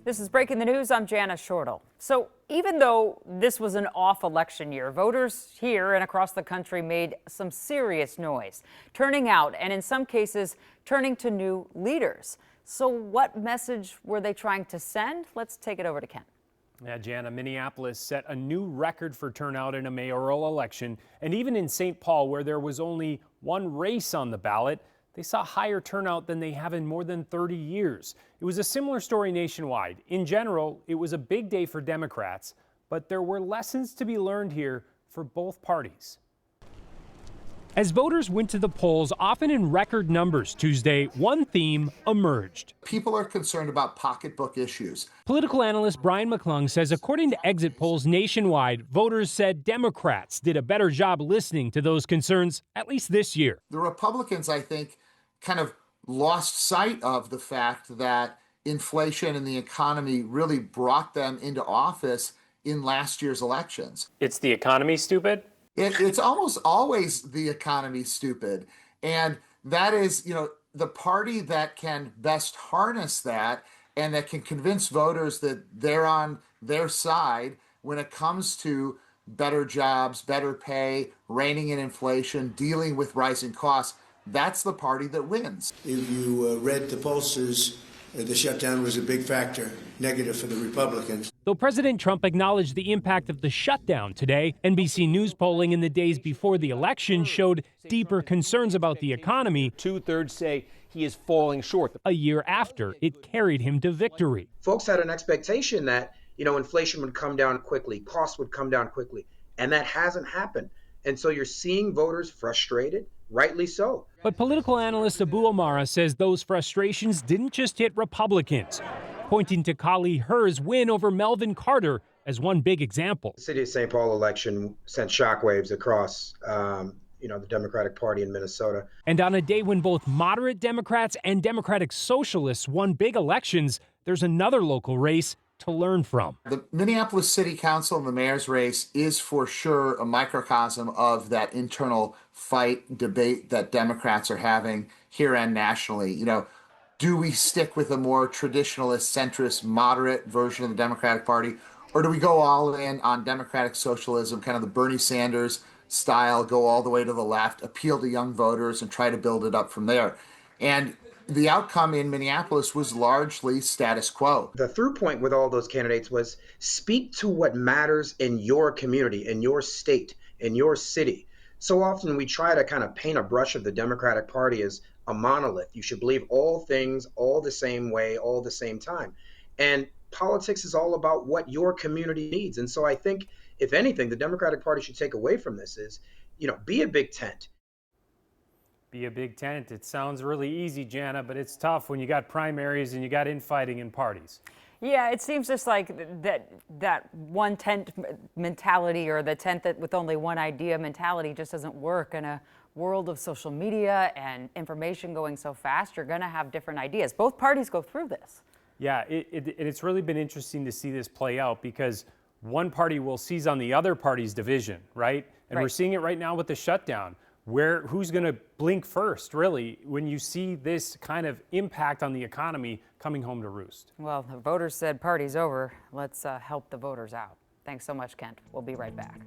This is Breaking the News. I'm Jana Shortle. So even though this was an off election year, voters here and across the country made some serious noise, turning out and in some cases turning to new leaders. So what message were they trying to send? Let's take it over to Ken. Yeah, Jana, Minneapolis set a new record for turnout in a mayoral election. And even in St. Paul, where there was only one race on the ballot, they saw higher turnout than they have in more than 30 years. It was a similar story nationwide. In general, it was a big day for Democrats, but there were lessons to be learned here for both parties. As voters went to the polls, often in record numbers Tuesday, one theme emerged. People are concerned about pocketbook issues. Political analyst Brian McClung says according to exit polls nationwide, voters said Democrats did a better job listening to those concerns, at least this year. The Republicans, I think, kind of lost sight of the fact that inflation and the economy really brought them into office in last year's elections. It's the economy, stupid? It's almost always the economy, stupid. And that is, the party that can best harness that and that can convince voters that they're on their side when it comes to better jobs, better pay, reining in inflation, dealing with rising costs. That's the party that wins. If you read the pollsters, the shutdown was a big factor, negative for the Republicans. Though President Trump acknowledged the impact of the shutdown today, NBC News polling in the days before the election showed deeper concerns about the economy. 2/3 say he is falling short. A year after it carried him to victory. Folks had an expectation that, inflation would come down quickly, costs would come down quickly, and that hasn't happened. And so you're seeing voters frustrated, rightly so. But political analyst Abu Omara says those frustrations didn't just hit Republicans, pointing to Kali Herr's win over Melvin Carter as one big example. The city of St. Paul election sent shockwaves across, the Democratic Party in Minnesota. And on a day when both moderate Democrats and Democratic Socialists won big elections, there's another local race to learn from. The Minneapolis City Council and the mayor's race is for sure a microcosm of that internal fight, debate that Democrats are having here and nationally. Do we stick with a more traditionalist, centrist, moderate version of the Democratic Party, or do we go all in on democratic socialism, kind of the Bernie Sanders style, go all the way to the left, appeal to young voters and try to build it up from there? And the outcome in Minneapolis was largely status quo. The through point with all those candidates was speak to what matters in your community, in your state, in your city. So often we try to kind of paint a brush of the Democratic Party as a monolith. You should believe all things all the same way, all the same time. And politics is all about what your community needs. And so I think, if anything, the Democratic Party should take away from this is, be a big tent. Be a big tent. It sounds really easy, Jana, but it's tough when you got primaries and you got infighting in parties. Yeah, it seems just like that one tent mentality, or the tent that with only one idea mentality, just doesn't work in a world of social media and information going so fast. You're going to have different ideas. Both parties go through this. Yeah, it's really been interesting to see this play out because one party will seize on the other party's division, right? And we're seeing it right now with the shutdown. Who's going to blink first, really, when you see this kind of impact on the economy coming home to roost? Well, the voters said party's over. Let's help the voters out. Thanks so much, Kent. We'll be right back.